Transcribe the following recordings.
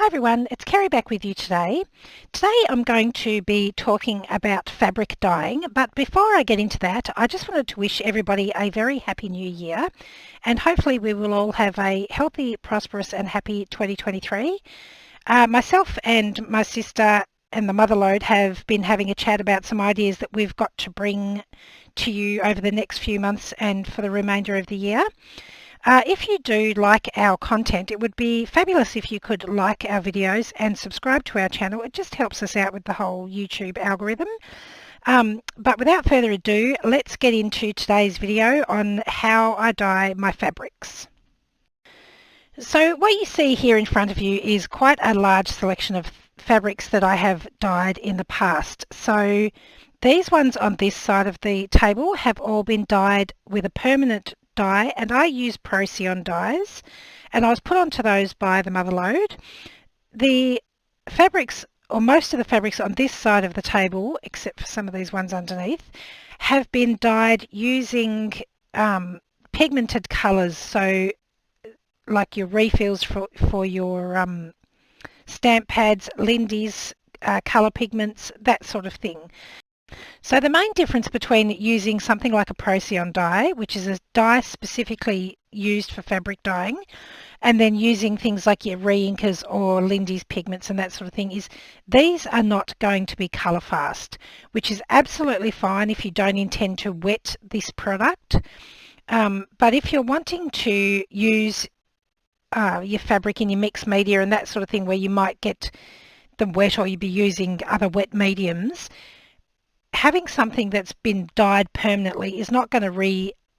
Hi everyone, it's Kerry back with you today. Today I'm going to be talking about fabric dyeing, but before I get into that, I just wanted to wish everybody a very happy new year, and hopefully we will all have a healthy, prosperous and happy 2023. Myself and my sister and the Motherlode have been having a chat about some ideas that we've got to bring to you over the next few months and for the remainder of the year. If you do like our content, it would be fabulous if you could like our videos and subscribe to our channel. It just helps us out with the whole YouTube algorithm. But without further ado, let's get into today's video on how I dye my fabrics. So what you see here in front of you is quite a large selection of fabrics that I have dyed in the past. So these ones on this side of the table have all been dyed with a permanent dye, and I use procion dyes, and I was put onto those by the Motherlode. The fabrics, or most of the fabrics on this side of the table, except for some of these ones underneath, have been dyed using pigmented colours, so like your refills for your stamp pads, Lindy's, colour pigments, that sort of thing. So the main difference between using something like a procion dye, which is a dye specifically used for fabric dyeing, and then using things like your re-inkers or Lindy's pigments and that sort of thing, is these are not going to be colour fast, which is absolutely fine if you don't intend to wet this product. But if you're wanting to use your fabric in your mixed media and that sort of thing, where you might get them wet or you'd be using other wet mediums, having something that's been dyed permanently is not going to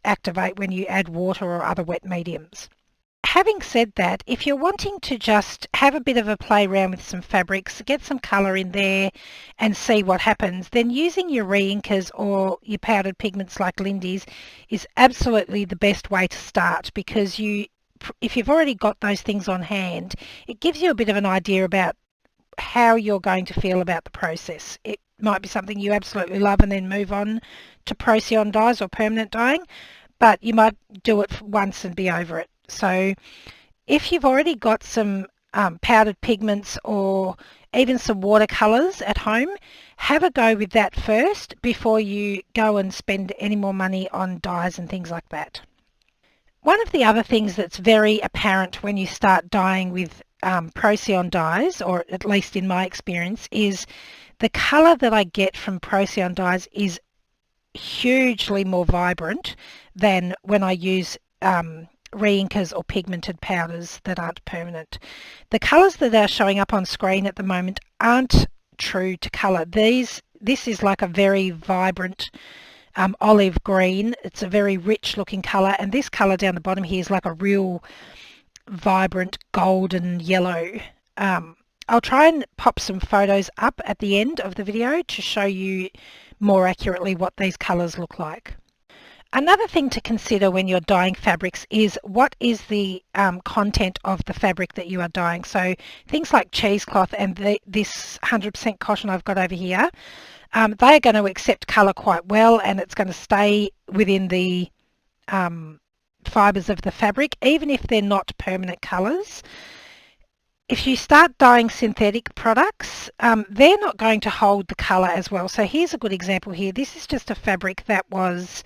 reactivate when you add water or other wet mediums. Having said that, if you're wanting to just have a bit of a play around with some fabrics, get some colour in there and see what happens, then using your re-inkers or your powdered pigments like Lindy's is absolutely the best way to start, because if you've already got those things on hand, it gives you a bit of an idea about how you're going to feel about the process. It might be something you absolutely love and then move on to procion dyes or permanent dyeing, but you might do it once and be over it. So if you've already got some powdered pigments or even some watercolours at home, have a go with that first before you go and spend any more money on dyes and things like that. One of the other things that's very apparent when you start dyeing with procion dyes, or at least in my experience, is the colour that I get from procion dyes is hugely more vibrant than when I use re-inkers or pigmented powders that aren't permanent. The colours that are showing up on screen at the moment aren't true to colour. This is like a very vibrant olive green. It's a very rich looking colour, and this colour down the bottom here is like a real vibrant golden yellow. I'll try and pop some photos up at the end of the video to show you more accurately what these colours look like. Another thing to consider when you're dyeing fabrics is what is the content of the fabric that you are dyeing. So things like cheesecloth and this 100% cotton I've got over here, they are going to accept colour quite well, and it's going to stay within the fibres of the fabric, even if they're not permanent colours. If you start dyeing synthetic products, they're not going to hold the colour as well. So here's a good example here. This is just a fabric that was,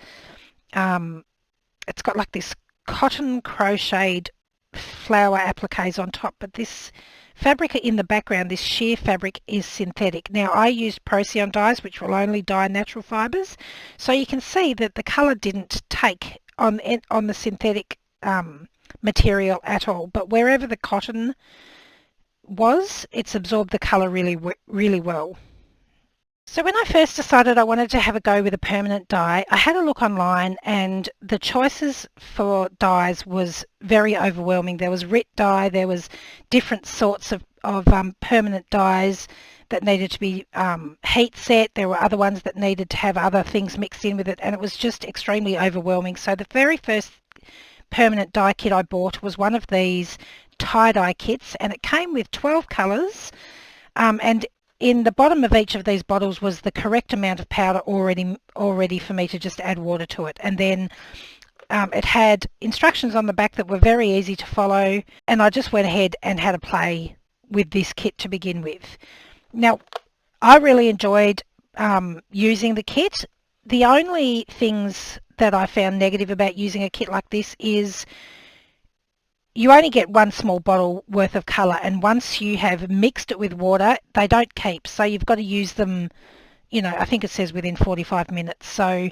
it's got like this cotton crocheted flower appliques on top, but this fabric in the background, this sheer fabric, is synthetic. Now I used procion dyes, which will only dye natural fibres, so you can see that the colour didn't take on the synthetic material at all, but wherever the cotton was, it's absorbed the colour really well. So when I first decided I wanted to have a go with a permanent dye, I had a look online, and the choices for dyes was very overwhelming. There was RIT dye, there was different sorts of permanent dyes that needed to be heat set. There were other ones that needed to have other things mixed in with it, and it was just extremely overwhelming. So the very first permanent dye kit I bought was one of these tie-dye kits, and it came with 12 colours, and in the bottom of each of these bottles was the correct amount of powder already for me to just add water to it. And then it had instructions on the back that were very easy to follow, and I just went ahead and had a play with this kit to begin with. Now, I really enjoyed using the kit. The only things that I found negative about using a kit like this is you only get one small bottle worth of colour, and once you have mixed it with water, they don't keep. So you've got to use them, you know, I think it says within 45 minutes. So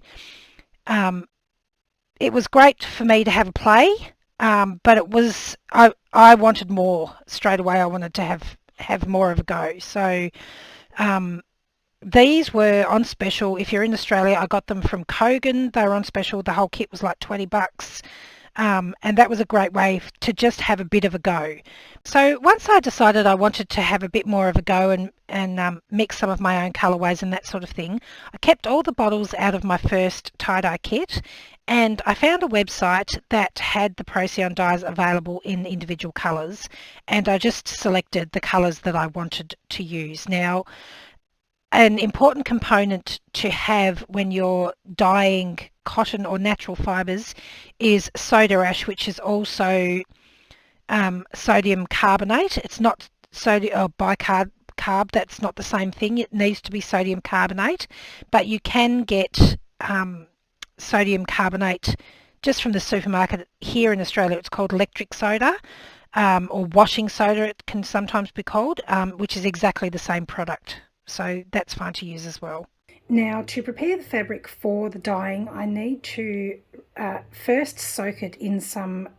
it was great for me to have a play, but it was, I wanted more straight away. I wanted to have more of a go. So these were on special. If you're in Australia, I got them from Kogan. They were on special. The whole kit was like $20. And that was a great way to just have a bit of a go. So once I decided I wanted to have a bit more of a go and mix some of my own colourways and that sort of thing, I kept all the bottles out of my first tie-dye kit, and I found a website that had the Procion dyes available in individual colours, and I just selected the colours that I wanted to use. Now, an important component to have when you're dyeing cotton or natural fibres is soda ash, which is also sodium carbonate. It's not sodium or bicarb. That's not the same thing. It needs to be sodium carbonate, but you can get sodium carbonate just from the supermarket. Here in Australia it's called electric soda, or washing soda it can sometimes be called, which is exactly the same product. So that's fine to use as well. Now, to prepare the fabric for the dyeing, I need to first soak it in some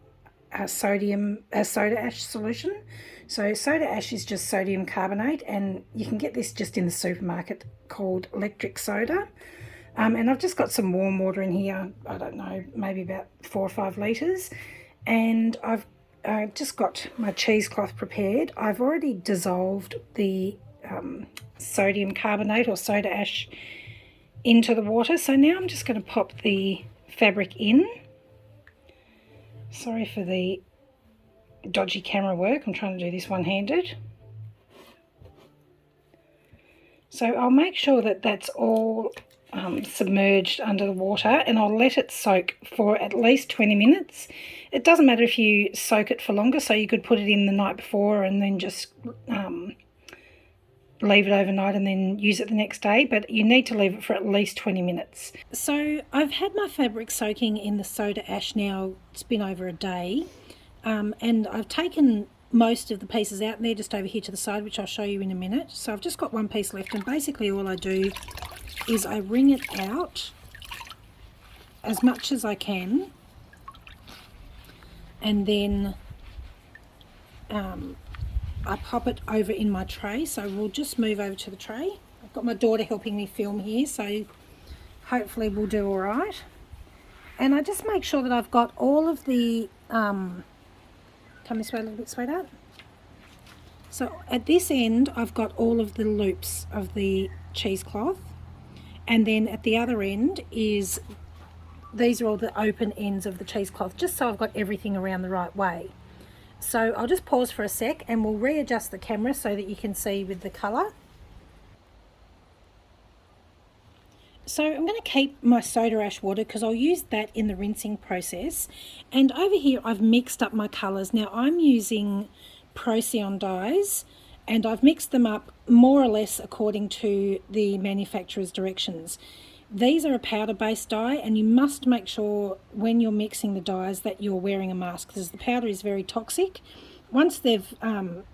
soda ash solution. So soda ash is just sodium carbonate, and you can get this just in the supermarket, called electric soda. And I've just got some warm water in here, I don't know, maybe about 4 or 5 litres. And I've just got my cheesecloth prepared. I've already dissolved the sodium carbonate or soda ash into the water. So now I'm just going to pop the fabric in. Sorry for the dodgy camera work. I'm trying to do this one-handed. So I'll make sure that that's all submerged under the water, and I'll let it soak for at least 20 minutes. It doesn't matter if you soak it for longer, so you could put it in the night before and then just leave it overnight and then use it the next day, but you need to leave it for at least 20 minutes. So I've had my fabric soaking in the soda ash now, it's been over a day, and I've taken most of the pieces out, and they're just over here to the side, which I'll show you in a minute. So I've just got one piece left, and basically all I do is I wring it out as much as I can, and then I pop it over in my tray. So we'll just move over to the tray. I've got my daughter helping me film here, so hopefully we'll do all right. And I just make sure that I've got all of the, come this way a little bit, sweetheart. So at this end, I've got all of the loops of the cheesecloth. And then at the other end is, these are all the open ends of the cheesecloth, just so I've got everything around the right way. So I'll just pause for a sec and we'll readjust the camera so that you can see with the colour. So I'm going to keep my soda ash water because I'll use that in the rinsing process. And over here I've mixed up my colours. Now I'm using Procion dyes, and I've mixed them up more or less according to the manufacturer's directions. These are a powder-based dye, and you must make sure when you're mixing the dyes that you're wearing a mask, because the powder is very toxic. Once they've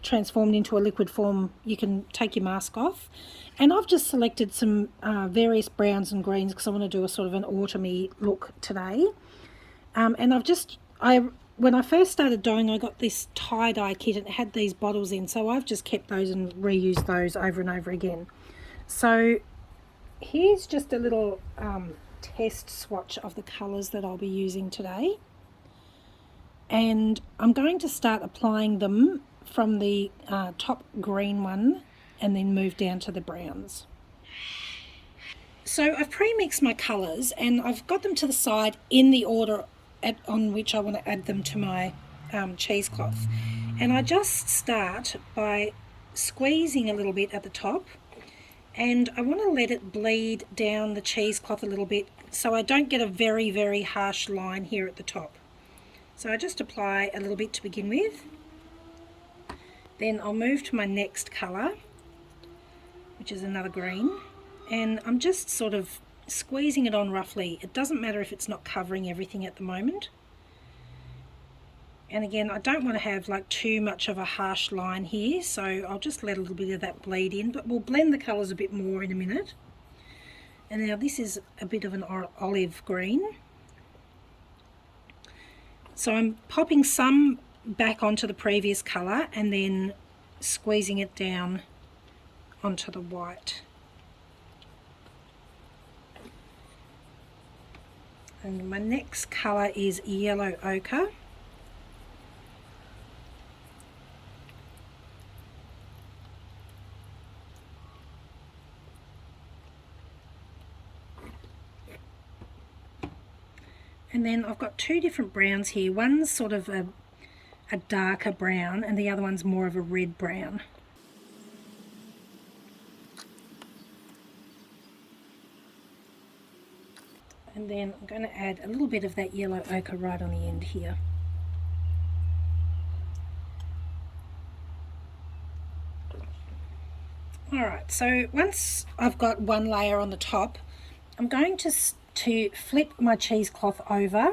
transformed into a liquid form, you can take your mask off. And I've just selected some various browns and greens because I want to do a sort of an autumny look today. And when I first started dyeing, I got this tie-dye kit and it had these bottles in, so I've just kept those and reused those over and over again. So here's just a little test swatch of the colours that I'll be using today. And I'm going to start applying them from the top green one and then move down to the browns. So I've pre-mixed my colours and I've got them to the side in the order on which I want to add them to my cheesecloth. And I just start by squeezing a little bit at the top, and I want to let it bleed down the cheesecloth a little bit so I don't get a very, very harsh line here at the top. So I just apply a little bit to begin with, Then I'll move to my next colour, which is another green, and I'm just sort of squeezing it on roughly. It doesn't matter if it's not covering everything at the moment. And again, I don't want to have like too much of a harsh line here, so I'll just let a little bit of that bleed in, but we'll blend the colours a bit more in a minute. And now this is a bit of an olive green. So I'm popping some back onto the previous colour and then squeezing it down onto the white. And my next colour is yellow ochre. And then I've got two different browns here. One's sort of a darker brown and the other one's more of a red brown. And then I'm going to add a little bit of that yellow ochre right on the end here. Alright, so once I've got one layer on the top, I'm going to flip my cheesecloth over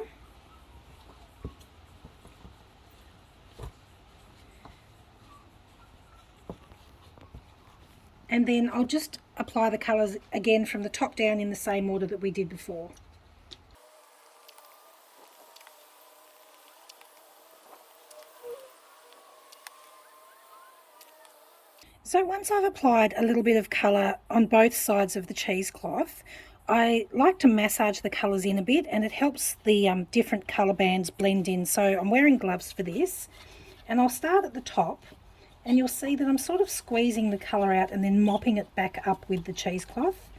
and then I'll just apply the colours again from the top down in the same order that we did before. So once I've applied a little bit of colour on both sides of the cheesecloth, I like to massage the colours in a bit, and it helps the different colour bands blend in. So I'm wearing gloves for this, and I'll start at the top, and you'll see that I'm sort of squeezing the colour out and then mopping it back up with the cheesecloth.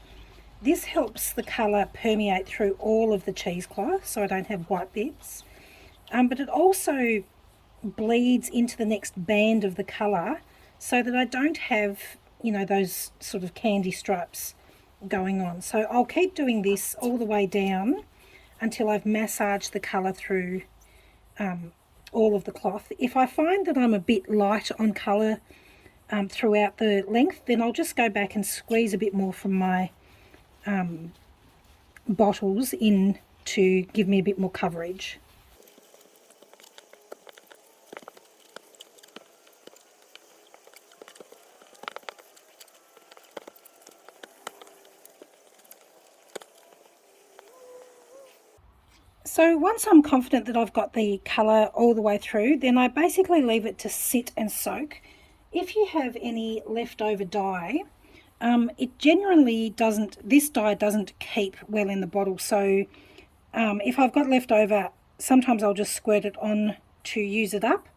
This helps the colour permeate through all of the cheesecloth so I don't have white bits, but it also bleeds into the next band of the colour so that I don't have, you know, those sort of candy stripes going on. So I'll keep doing this all the way down until I've massaged the colour through all of the cloth. If I find that I'm a bit light on colour throughout the length, then I'll just go back and squeeze a bit more from my bottles in to give me a bit more coverage. So once I'm confident that I've got the colour all the way through, then I basically leave it to sit and soak. If you have any leftover dye, it generally doesn't, this dye doesn't keep well in the bottle. So if I've got leftover, sometimes I'll just squirt it on to use it up.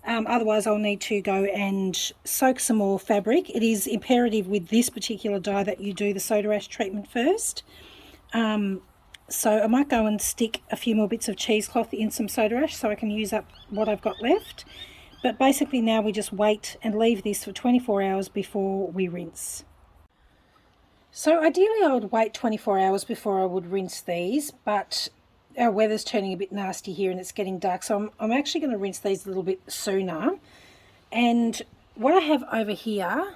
Otherwise I'll need to go and soak some more fabric. It is imperative with this particular dye that you do the soda ash treatment first. So I might go and stick a few more bits of cheesecloth in some soda ash so I can use up what I've got left. But basically now we just wait and leave this for 24 hours before we rinse. So ideally I would wait 24 hours before I would rinse these, but our weather's turning a bit nasty here and it's getting dark, so I'm actually going to rinse these a little bit sooner. And what I have over here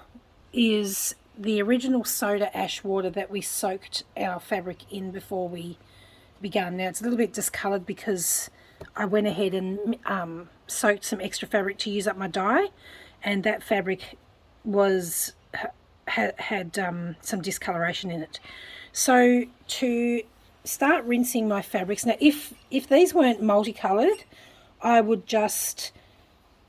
is the original soda ash water that we soaked our fabric in before we began. Now it's a little bit discoloured because I went ahead and soaked some extra fabric to use up my dye, and that fabric was had some discoloration in it. So to start rinsing my fabrics, now if these weren't multicoloured, I would just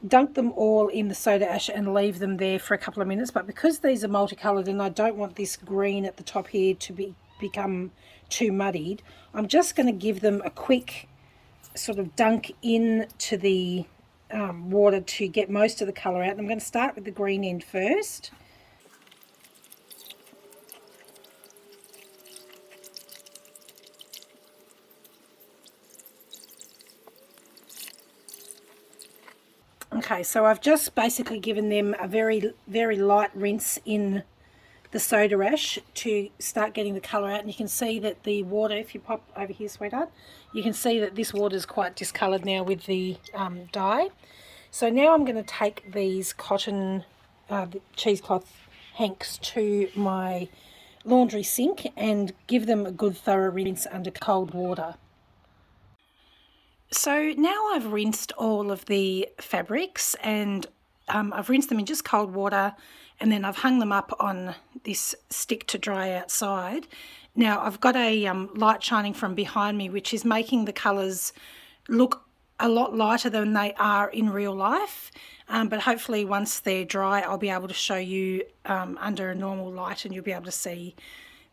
dunk them all in the soda ash and leave them there for a couple of minutes, but because these are multicoloured and I don't want this green at the top here to become too muddied, I'm just going to give them a quick sort of dunk into the water to get most of the colour out. And I'm going to start with the green end first. Okay, so I've just basically given them a very, very light rinse in the soda ash to start getting the colour out. And you can see that the water, if you pop over here, sweetheart, you can see that this water is quite discoloured now with the dye. So now I'm going to take these cotton cheesecloth hanks to my laundry sink and give them a good thorough rinse under cold water. So now I've rinsed all of the fabrics and I've rinsed them in just cold water, and then I've hung them up on this stick to dry outside. Now I've got a light shining from behind me, which is making the colours look a lot lighter than they are in real life, but hopefully once they're dry I'll be able to show you under a normal light and you'll be able to see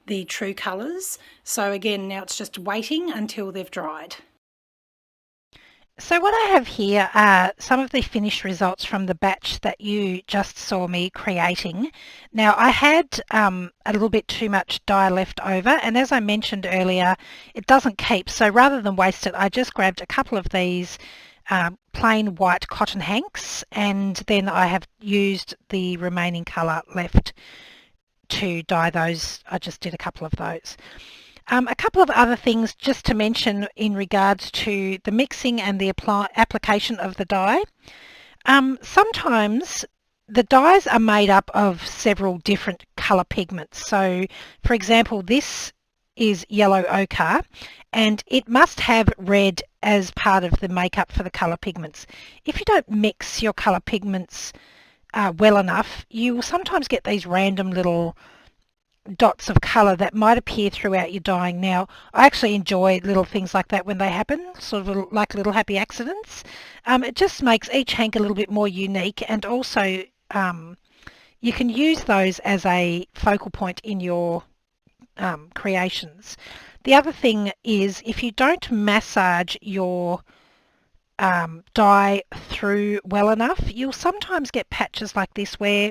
the true colours. So again, now it's just waiting until they've dried. So what I have here are some of the finished results from the batch that you just saw me creating. Now I had a little bit too much dye left over, and as I mentioned earlier, it doesn't keep, so rather than waste it I just grabbed a couple of these plain white cotton hanks, and then I have used the remaining colour left to dye those. I just did a couple of those. A couple of other things just to mention in regards to the mixing and the application of the dye. Sometimes the dyes are made up of several different colour pigments. So for example, this is yellow ochre and it must have red as part of the makeup for the colour pigments. If you don't mix your colour pigments well enough, you will sometimes get these random little dots of colour that might appear throughout your dyeing. Now, I actually enjoy little things like that when they happen, sort of like little happy accidents. It just makes each hank a little bit more unique, and also you can use those as a focal point in your creations. The other thing is, if you don't massage your dye through well enough, you'll sometimes get patches like this where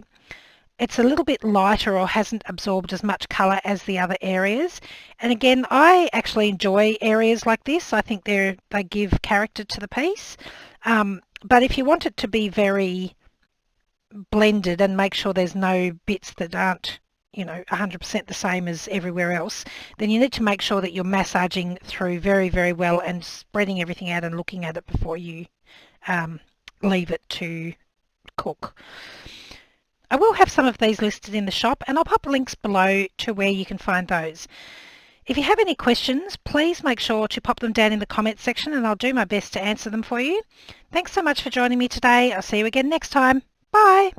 it's a little bit lighter or hasn't absorbed as much colour as the other areas. And again, I actually enjoy areas like this. I think they give character to the piece. But if you want it to be very blended and make sure there's no bits that aren't, 100% the same as everywhere else, then you need to make sure that you're massaging through very, very well and spreading everything out and looking at it before you leave it to cook. I will have some of these listed in the shop, and I'll pop links below to where you can find those. If you have any questions, please make sure to pop them down in the comments section and I'll do my best to answer them for you. Thanks so much for joining me today. I'll see you again next time. Bye!